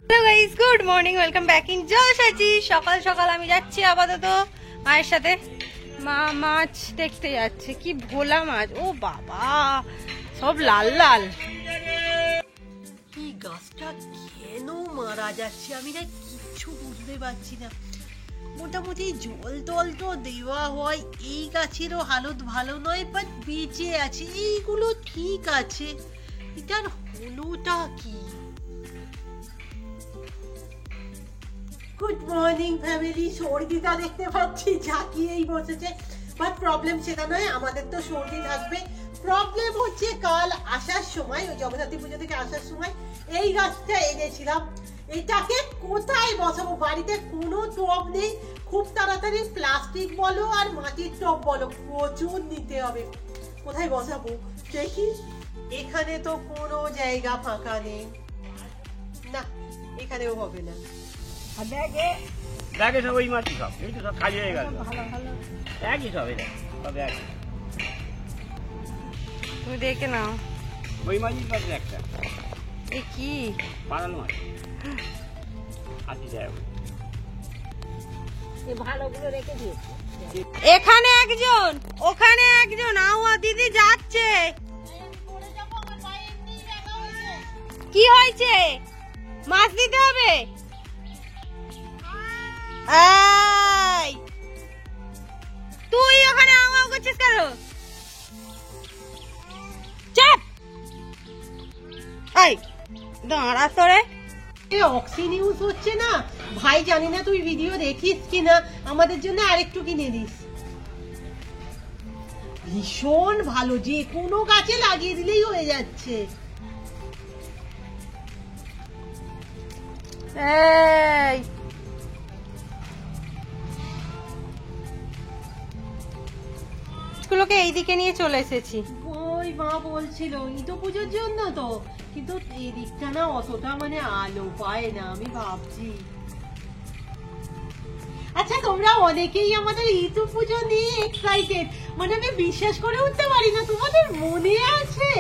Hello guys, good morning, welcome back in জলসাচি। সকাল সকাল আমি যাচ্ছি আপাতত মায়ের সাথে। মা মাছ দেখতে যাচ্ছে, কি ভোলা মাছ, ও বাবা সব লাল লাল। এই গাছটা কেন মারা যাচ্ছে আমি না কিচ্ছু বুঝতে পারছি না। মোটামুটি জল টল তো দেওয়া হয়, এই গাছেরও হালত ভালো নয়, বাট বেঁচে আছে, এইগুলো ঠিক আছে। এটার হলোটা কি? Good morning family. সর্দিটা দেখতে পাচ্ছি ঝাঁকিয়েই বসেছে, বাট প্রবলেম সেটা নয়, আমাদের তো সর্দি থাকবে। প্রবলেম হচ্ছে কাল আসার সময়, ওই জগদ্ধাত্রী পুজো থেকে আসার সময় এই গাছটা এনেছিলাম। এটাকে কোথায় বসাবো? বাড়িতে কোনো টব নেই, খুব তাড়াতাড়ি প্লাস্টিক বলো আর মাটির টব বলো প্রচুর নিতে হবে। কোথায় বসাবো দেখি? এখানে তো কোনো জায়গা ফাঁকা নেই, না এখানেও হবে না। ব্যাগে সব ওই মাছই, সব এই তো সব খালি হয়ে গেল। একই সব, এটা সব একই। তুমি দেখে নাও, ওই মাছই পাচ্ছে একটা। এ কি পাড়াল মাছ 80 টাকা। এখানে একজন, ওখানে একজন, আউয়া দিদি যাচ্ছে। কি হয়েছে? মাছ দিতে হবে। এই, তুই ওখানে আউয়া করছিস কেন? চাপ, এই দাঁড়া তোরে। অক্সি নিউজ হচ্ছে না ভাই, জানি না তুই ভিডিও দেখিস কিনা, আমাদের জন্য আরেকটু কিনে দিস। ভীষণ ভালো, যে কোনো গাছে লাগিয়ে দিলেই হয়ে যাচ্ছে। এই গুলোকে এইদিকে নিয়ে চলে এসেছি। ওই মা বলছিল ইতো পুজোর জন্য তো, কিন্তু এই দিকটা না অতটা মানে আলো পায় না, আমি ভাবছি। আচ্ছা, তোমরা অনেকেই আমাদের ইতো পুজো নিয়ে এক্সাইটেড, মানে আমি বিশ্বাস করে উঠতে পারি না। তোমাদের মনে আছে?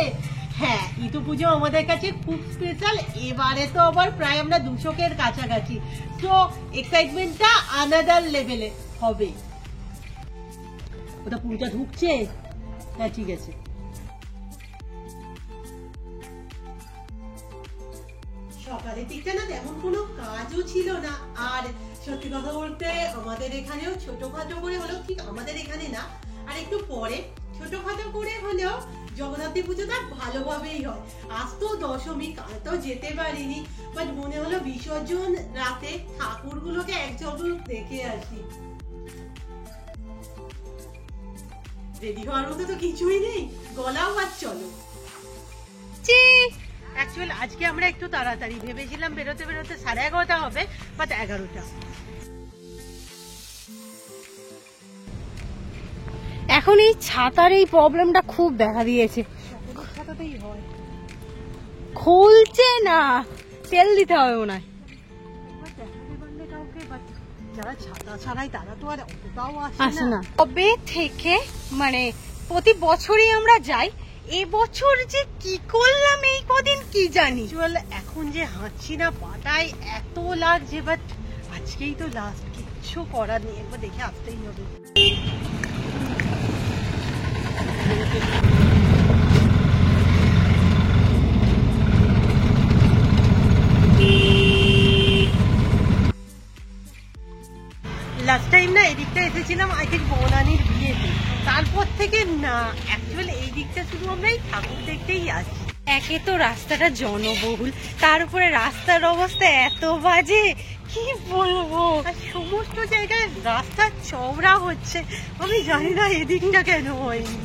হ্যাঁ, ইতো পুজো আমাদের কাছে খুব স্পেশাল। এবারে তো আবার প্রায় আমরা 200-এর কাছাকাছি, তো এক্সাইটমেন্টটা আনাদার লেভেলে হবে। ওটা পুরোটা ঢুকছে? হ্যাঁ ঠিক আছে। সকালের দিকটা না তেমন কোনো কাজও ছিল না, আর সত্যি কথা বলতে আমাদের এখানেও ছোটখাটো করে হলেও, ঠিক আমাদের এখানে না, আর একটু পরে ছোটখাটো করে হলেও জগদ্ধাত্রী পুজোটা ভালোভাবেই হয়। আজ তো দশমী, কাল তো যেতে পারিনি, বাট মনে হলো বিসর্জন রাতে ঠাকুরগুলোকে এক ঝলক দেখে আসি। রেডি হওয়ার মতো তো কিছুই নেই, গলাও আর চলো। অ্যাকচুয়ালি আজকে আমরা একটু তাড়াতাড়ি ভেবেছিলাম, বেরোতে বেরোতে 11:30 হবে, বাট 11টা। এখন এই ছাতার এই প্রবলেমটা খুব দেখা দিয়েছে, ছাতাতেই হয়, খুলছে না, তেল দিতে হবে মনে হয়। যারা ছাতা ছাড়াই তারা তো আর অতটাও আসে না। কবে থেকে মানে প্রতি বছরই আমরা যাই, এবছর যে কি করলাম এই কদিন কি জানি। এখন যে হাঁটছি না, পাটায় এত লাগছে, বাট আজকেই তো লাস্ট, কিচ্ছু করার নেই, একবার দেখে আসতেই হবে। লাস্ট টাইম না এদিকটা এসেছিলাম, আই থিঙ্ক বৌনানির বিয়েতে, তারপর থেকে না অ্যাকচুয়ালি এই দিকটা শুধু আমরা এই ঠাকুর দেখতেই আসি। একে তো রাস্তাটা জনবহুল, তার উপরে রাস্তার অবস্থা এত বাজে, কি বলবো। আর সমস্ত জায়গায় রাস্তা চওড়া হচ্ছে, আমি জানি না এদিকটা কেন হয়নি।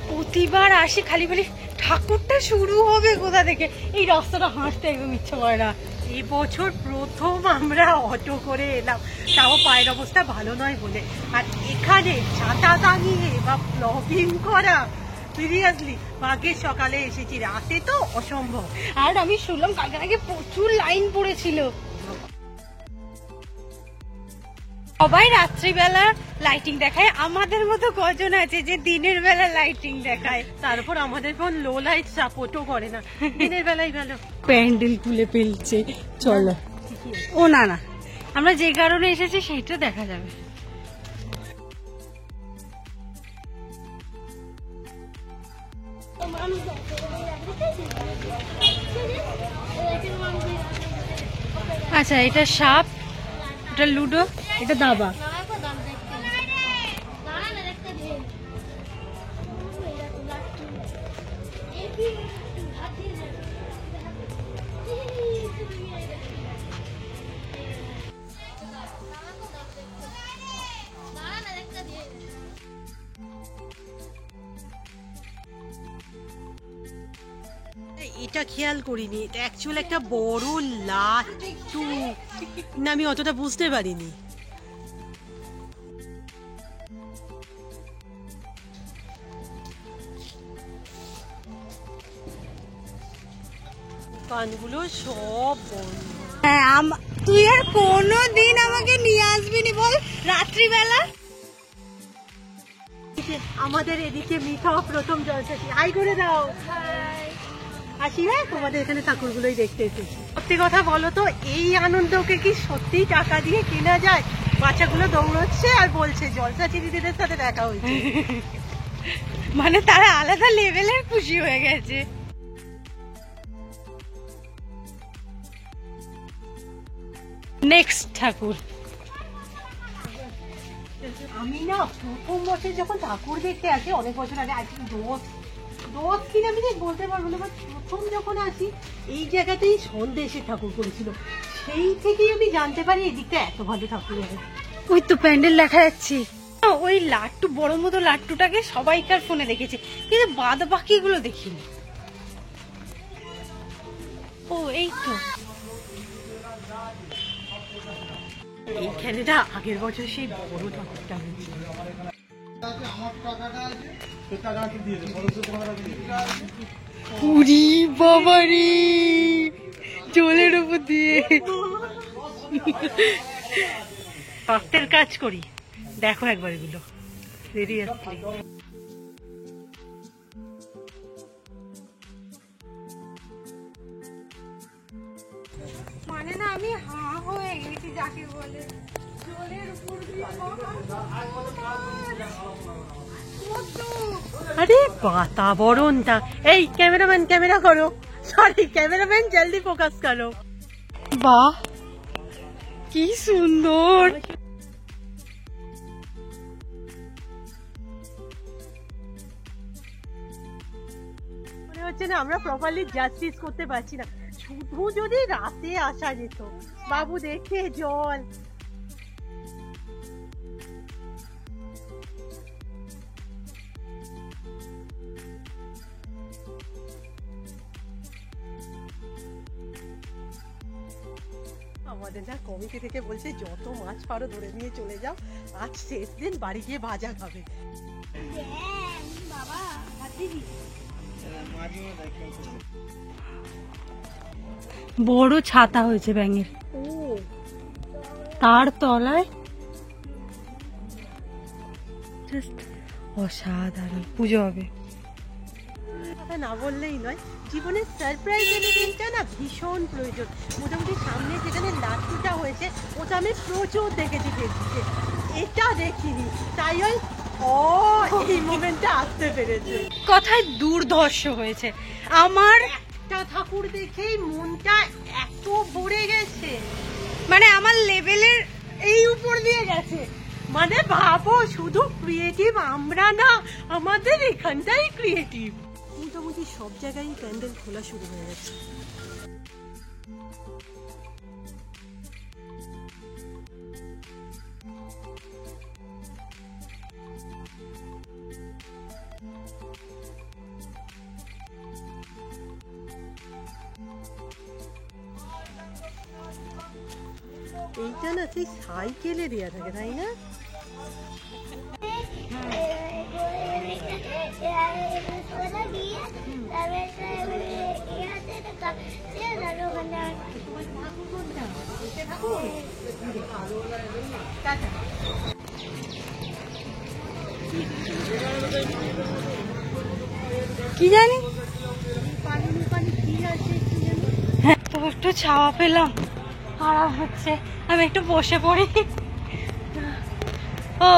প্রতিবার আসি খালি বলি ঠাকুরটা শুরু হবে কোথা থেকে, এই রাস্তাটা হাঁটতে একদম ইচ্ছে করে না। এবছর প্রথম আমরা অটো করে এলাম, তাও পায়ের অবস্থা ভালো নয় বলে, আর এখানে ছাতা টাঙিয়ে বা ব্লগিং করা, সিরিয়াসলি ভাগ্যের সকালে এসেছি, রাতে তো অসম্ভব। আর আমি শুনলাম কালকে নাকি প্রচুর লাইন পড়েছিল। সবাই রাত্রিবেলা লাইটিং দেখায়, আমাদের মতো কজন আছে যে দিনের বেলা লাইটিং দেখায়? তারপর আমাদের ফোন লো লাইট সাপোর্টও করে না, দিনের বেলায় ভালো। প্যান্ডেল খুলে ফেলছে, চলো। ও না না, আমরা যে কারণে এসেছি সেইটা দেখা যাবে। আচ্ছা, এটা সাপ, এটা লুডো, এটা দাবা। এটা খেয়াল করিনি, এটা অ্যাকচুয়াল একটা বড় লাট্টু না, আমি অতটা বুঝতে পারিনি। দোকানগুলো সব বন্ধ। হ্যাঁ, তুই আর কোনোদিন আমাকে নিয়ে আসবি নি বল রাত্রিবেলা? আমাদের এদিকে মিঠা প্রথম জলসাচি, হাই করে দাও। আসি, হ্যাঁ, তোমাদের এখানে ঠাকুরগুলোই দেখতে এসেছি। সত্যি কথা বলো তো, এই আনন্দকে কি সত্যি টাকা দিয়ে কেনা যায়? বাচ্চাগুলো দৌড়চ্ছে আর বলছে জলসাচি দিদিদের সাথে দেখা হয়েছে। মানে তারা আলাদা লেভেলের খুশি হয়ে গেছে। নেক্সট ঠাকুর। আমি না প্রথম বছর যখন ঠাকুর দেখতে আসি, অনেক বছর আগে, আই থিঙ্ক দোষ কিনা আমি ঠিক বলতে পারবো না, প্রথম যখন আসি এই জায়গাতেই সন্দেশের ঠাকুর করেছিল। সেই থেকেই আমি জানতে পারি এদিকটা এত ভালো ঠাকুর হয়। ওই তো প্যান্ডেল দেখা যাচ্ছে। ওই লাট্টু, বড় মতো লাট্টুটাকে সবাইকার ফোনে দেখেছে, কিন্তু বাদ বাকিগুলো দেখিনি। ও এই তো, এইখানে না আগের বছর সেই বড় ঠাকুরটা হয়েছিল। পুরি বাবারি জলের উপর দিয়ে ভক্তের কাজ করি, দেখো একবার এগুলো সিরিয়াসলি। মানে না, আমি হা হয়ে গেছি যাকে বলে। জলের উপর দিয়ে আরে বাতাবরণটা, এই ক্যামেরাম্যান ক্যামেরা করো, সরি ক্যামেরাম্যান জলদি ফোকাস করো। বাহ, কি সুন্দর। মনে হচ্ছে না আমরা প্রপারলি জাস্টিস করতে পারছি না। শুধু যদি রাতে আসা যেত, বাবু দেখে জল। আমাদের না কমিটি থেকে বলছে যত মাছ পারো ধরে নিয়ে চলে যাও, আজ শেষ দিন, বাড়ি গিয়ে ভাজা খাবে। বড় ছাতা হয়েছে ব্যাঙের, ও তার তলায় জাস্ট অসাধারণ পুজো হবে। কথা না বললেই নয়, জীবনের সারপ্রাইজ এলিমেন্টটা না ভীষণ প্রয়োজন। মোটামুটি সামনে যেখানে লাট্টুটা হয়েছে ওটা আমি প্রচুর দেখেছি ফেসবুকে, এটা দেখিনি, তাই ওই এই মোমেন্টটা আসতে পেরেছে। কথায় দুর্ধর্ষ হয়েছে। আমার একটা ঠাকুর দেখেই মনটা এত ভরে গেছে, মানে আমার লেভেলের এই উপর দিয়ে গেছে। মানে ভাবো, শুধু ক্রিয়েটিভ আমরা না, আমাদের এখানটাই ক্রিয়েটিভ। মোটামুটি সব জায়গায় প্যান্ডেল খোলা শুরু হয়ে গেছে। এইটা না সেই সাইকেলে দেওয়া থাকে, তাই না? টাটা। কি জানি পানি কি আছে কি জানি। হ্যাঁ, তো একটু ছাওয়া পেলাম, আরাম হচ্ছে। আমি একটু বসে পড়ি। ও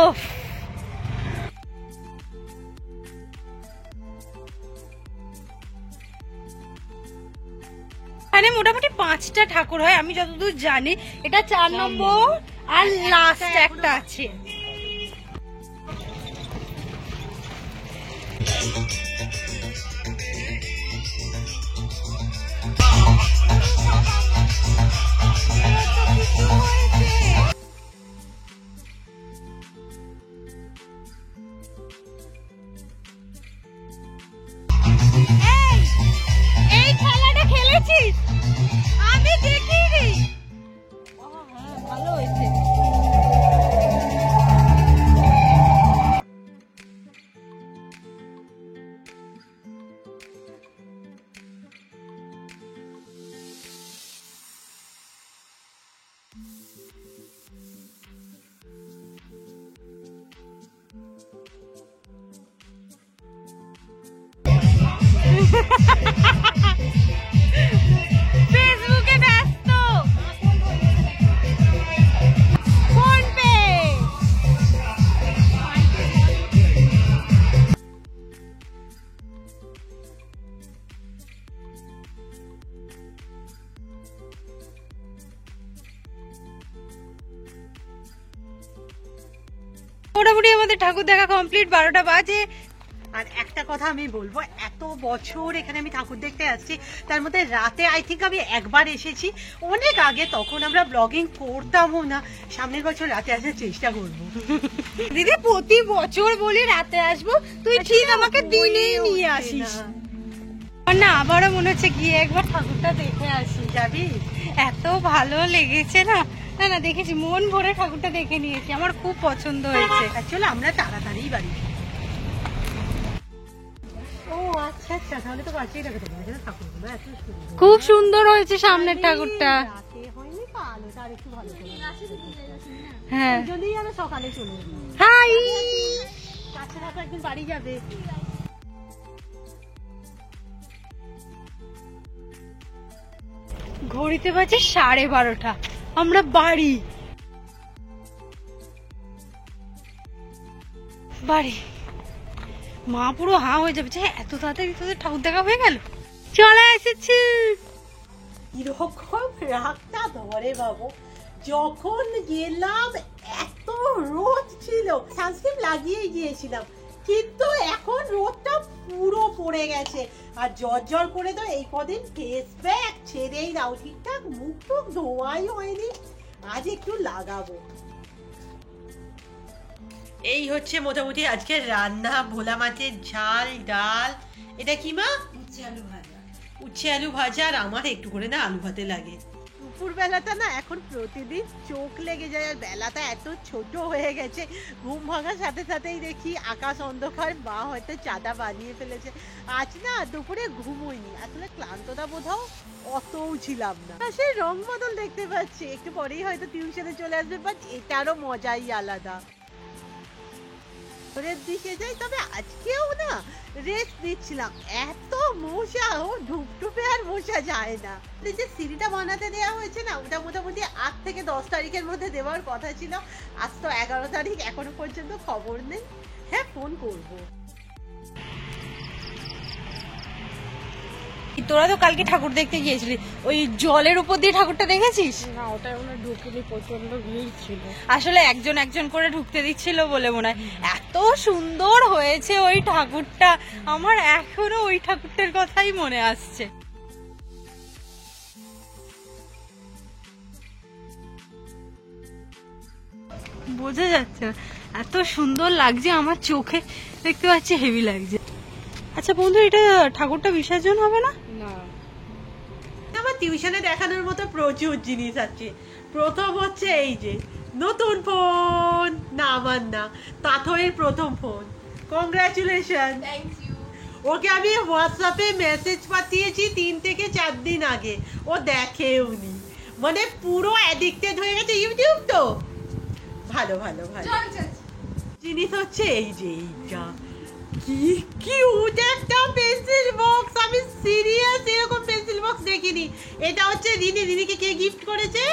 এখানে মোটামুটি 5টা ঠাকুর হয় আমি যতদূর জানি। এটা 4 নম্বর আর লাস্ট একটা আছে। এই খেলাটা খেলেছিস? আমি দেখিনি। ভালো হয়েছে। ফেসবুকে ব্যস্ত। Phone pay. মোটামুটি আমাদের ঠাকুর দেখা কমপ্লিট, 12টা বাজে। আর একটা কথা আমি বলবো, এত বছর এখানে আমি ঠাকুর দেখতে আসছি, তার মধ্যে রাতে আই থিঙ্ক আমি একবার এসেছি, অনেক আগে, তখন আমরা ব্লগিং করতামও না। সামনের বছর রাতে আসার চেষ্টা করবো। দিদি প্রতি বছর বলি রাতে আসবো, তুই ঠিক আমাকে দিনেই নিয়ে আসিস। আমার না আবারও মনে হচ্ছে গিয়ে একবার ঠাকুরটা দেখে আসি। যাবি? এত ভালো লেগেছে না। না না দেখেছি, মন ভরে ঠাকুরটা দেখে নিয়েছি, আমার খুব পছন্দ হয়েছে। অ্যাকচুয়ালি আমরা তাড়াতাড়ি বাড়ি। ও আচ্ছা আচ্ছা, তাহলে তো কাছেই রাখতে পারবে ঠাকুরগুলো, এত সুন্দর। খুব সুন্দর হয়েছে সামনের ঠাকুরটা। রাতে হয়নি তো, আলোটা আর একটু ভালো করে। হ্যাঁ ওই জন্যই আমরা সকালে চলে যাবো। হাই। কাছে রাখো, একদিন বাড়ি যাবে। ঘড়িতে বাজে 12:30, আমরা বাড়ি। মা পুরো হাঁ হয়ে যাবে, এত তাড়াতাড়ি তোদের ঠাকুর দেখা হয়ে গেল। চলে এসেছি। কিরকম রাগটা ধরে বাবু, যখন গেলাম এত রোদ ছিল, সানস্ক্রিন লাগিয়ে গিয়েছিলাম, কিন্তু এখন রোদটা পুরো পড়ে গেছে। আর জ্বর করে তো এই কদিন ফেস প্যাক ছেড়েই দাও, ঠিকঠাক মুখ টুক ধোয়াই হয়নি, আজ একটু লাগাবো। এই হচ্ছে মোটামুটি আজকে রান্না, ভোলা মাছের ঝাল, ডাল, এটা কি মা? উচ্ছে আলু ভাজা। আর আমার একটু করে না আলু ভাতে লাগে। দুপুর বেলাটা না এখন প্রতিদিন চোখ লেগে যায়, আর বেলাটা এত ছোট হয়ে গেছে, ঘুম ভাঙার সাথে সাথেই দেখি আকাশ অন্ধকার, মা হয়তো চাঁদা বানিয়ে ফেলেছে। আজ না দুপুরে ঘুমোইনি, আসলে ক্লান্ততা বোধহয় অতও ছিলাম না। সেই রং বদল দেখতে পাচ্ছি, একটু পরেই হয়তো টিউশনে চলে আসবে, বাট এটারও মজাই আলাদা। দিকে যাই, তবে আজকেও না রেস্ট দিচ্ছিলাম, এত মশা, ও ঢুপঢুপে আর মশা যায় না। যে সিঁড়িটা বানাতে দেওয়া হয়েছে না, ওটা মোটামুটি 8 থেকে 10 তারিখের মধ্যে দেওয়ার কথা ছিল। আজ তো 11 তারিখ, এখনো পর্যন্ত খবর নেই। হ্যাঁ, ফোন করবো। তোরা তো কালকে ঠাকুর দেখতে গিয়েছিলি, ওই জলের উপর দিয়ে ঠাকুরটা দেখেছিস? না, ওটা ওনার ঢুকিনি, প্রচন্ড ভিড় ছিল। আসলে একজন একজন করে ঢুকতে দিচ্ছিল বলে মনে হয়। এত সুন্দর হয়েছে ওই ঠাকুরটা, আমার এখনো ওই ঠাকুরটার কথাই মনে আসছে। বোঝা যাচ্ছে না, এত সুন্দর লাগছে, আমার চোখে দেখতে পাচ্ছি হেভি লাগছে। আচ্ছা বন্ধু, এটা ঠাকুরটা বিসর্জন হবে না? আমার টিউশনে দেখানোর মতো প্রচুর জিনিস আছে। প্রথম হচ্ছে এই যে নতুন ফোন, না আমার না, তাথয়ের প্রথম ফোন। কংগ্রাচুলেশন। ওকে আমি হোয়াটসঅ্যাপে মেসেজ পাঠিয়েছি 3 থেকে 4 দিন আগে, ও দেখেওনি। মানে পুরো অ্যাডিক্টেড হয়ে গেছে ইউটিউব তো। ভালো ভালো ভালো। জিনিস হচ্ছে এই যে এইটা কি কিউট একটা পেন্সিল বক্স, আমি সিরিয়াস এরকম পেন্সিল বক্স দেখিনি। এটা হচ্ছে রিনিকে কে গিফট করেছে?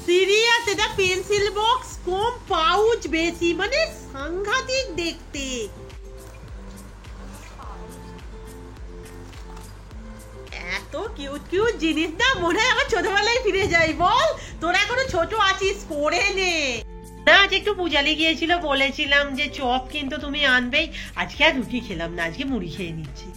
সিরিয়াস এটা পেন্সিল বক্স, কম পাউচ বেশি, মানে সাংঘাতিক দেখতে। এত কিউট কিউট জিনিস না, মনে হয় আমার ছোটবেলায় ফিরে যাই। বল তোরা এখনো ছোট আছিস, পড়ে নে না। আজ একটু পূজালি গিয়েছিল, বলেছিলাম যে চপ কিন্তু তুমি আনবেই। আজকে আর রুটি খেলাম না, আজকে মুড়ি খেয়ে নিচ্ছি।